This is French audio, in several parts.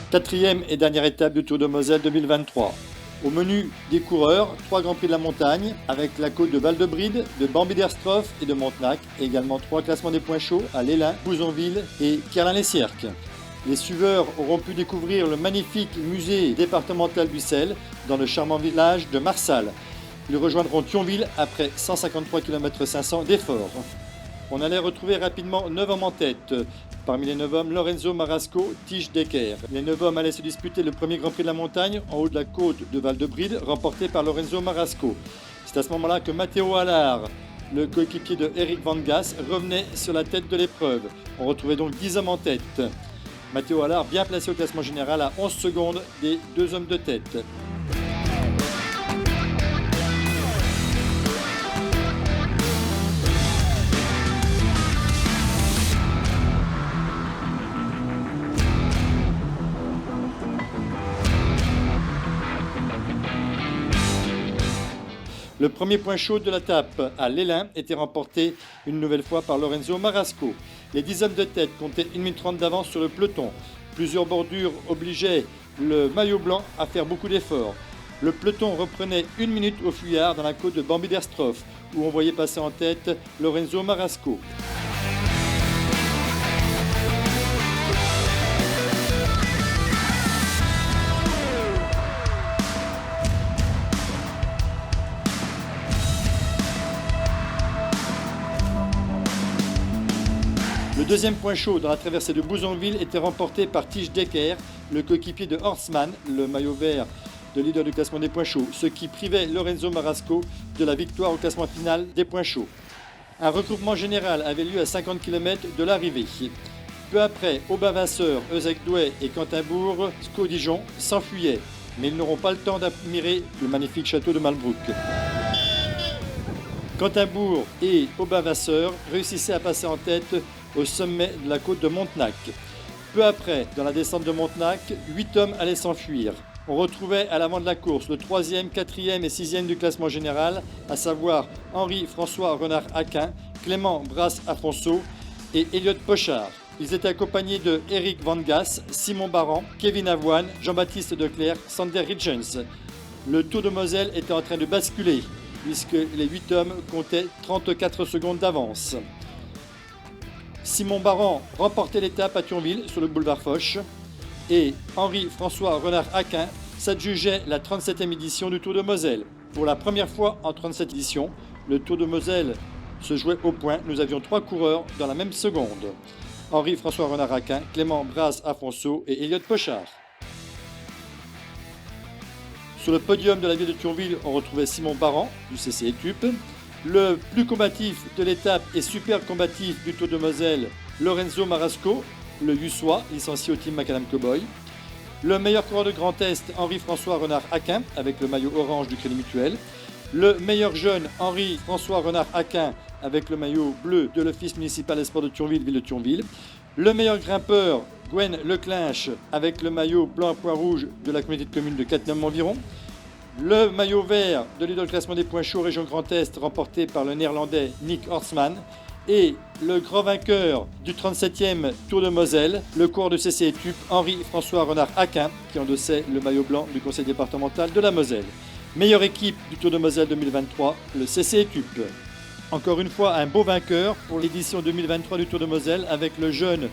Quatrième et dernière étape du Tour de Moselle 2023. Au menu des coureurs, 3 Grands Prix de la montagne avec la côte de Val-de-Bride, de Bambiderstroff et de Montenac, et également 3 classements des points chauds à Lélin, Bouzonville et Kerlin-les-Sierques. Les suiveurs auront pu découvrir le magnifique musée départemental du sel dans le charmant village de Marsal. Ils rejoindront Thionville après 153 km 500 d'efforts. On allait retrouver rapidement 9 hommes en tête. Parmi les 9 hommes, Lorenzo Marasco, Tige Decker. Les 9 hommes allaient se disputer le premier Grand Prix de la montagne en haut de la côte de Val-de-Bride, remporté par Lorenzo Marasco. C'est à ce moment-là que Matteo Allard, le coéquipier de Eric Van Gass, revenait sur la tête de l'épreuve. On retrouvait donc 10 hommes en tête. Matteo Allard bien placé au classement général à 11 secondes des 2 hommes de tête. Le premier point chaud de la tape à Lélin était remporté une nouvelle fois par Lorenzo Marasco. Les 10 hommes de tête comptaient 1 minute 30 d'avance sur le peloton. Plusieurs bordures obligeaient le maillot blanc à faire beaucoup d'efforts. Le peloton reprenait 1 minute au fuyard dans la côte de Bambiderstroff, où on voyait passer en tête Lorenzo Marasco. Le deuxième point chaud dans la traversée de Bouzonville était remporté par Tige Decker, le coéquipier de Horstman, le maillot vert de leader du classement des points chauds, ce qui privait Lorenzo Marasco de la victoire au classement final des points chauds. Un regroupement général avait lieu à 50 km de l'arrivée. Peu après, Aubin-Vasseur, Euzec-Douai et Cantimbourg, Sceaux-Dijon s'enfuyaient, mais ils n'auront pas le temps d'admirer le magnifique château de Malbrouck. Cantimbourg et Aubin-Vasseur réussissaient à passer en tête au sommet de la côte de Montenac. Peu après, dans la descente de Montenac, 8 hommes allaient s'enfuir. On retrouvait à l'avant de la course le 3e, 4e et 6e du classement général, à savoir Henri-François Renard-Aquin, Clément Brasse-Afonso et Elliot Pochard. Ils étaient accompagnés de Eric Van Gass, Simon Baran, Kevin Avoine, Jean-Baptiste Declerc, Sander Richens. Le Tour de Moselle était en train de basculer, puisque les 8 hommes comptaient 34 secondes d'avance. Simon Baran remportait l'étape à Thionville sur le boulevard Foch et Henri-François Renard-Aquin s'adjugeait la 37e édition du Tour de Moselle. Pour la première fois en 37 éditions, le Tour de Moselle se jouait au point. Nous avions 3 coureurs dans la même seconde. Henri-François Renard-Aquin, Clément Brasse-Afonso et Elliot Pochard. Sur le podium de la ville de Thionville, on retrouvait Simon Baran du CC Etup. Le plus combatif de l'étape et super combatif du Tour de Moselle, Lorenzo Marasco, le Hussois, licencié au team Macadam Cowboy. Le meilleur coureur de Grand Est, Henri-François Renard-Aquin, avec le maillot orange du Crédit Mutuel. Le meilleur jeune, Henri-François Renard-Aquin, avec le maillot bleu de l'Office municipal des sports de Thionville, ville de Thionville. Le meilleur grimpeur, Gwen Leclinch, avec le maillot blanc à pois rouge de la communauté de communes de Cattenom environ. Le maillot vert de l'idole classement des points chauds région Grand Est, remporté par le néerlandais Nick Horstman. Et le grand vainqueur du 37e Tour de Moselle, le coureur de CC Etup, Henri-François Renard-Aquin, qui endossait le maillot blanc du conseil départemental de la Moselle. Meilleure équipe du Tour de Moselle 2023, le CC Etup. Encore une fois, un beau vainqueur pour l'édition 2023 du Tour de Moselle avec le jeune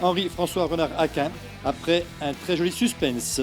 Henri-François Renard-Aquin, après un très joli suspense.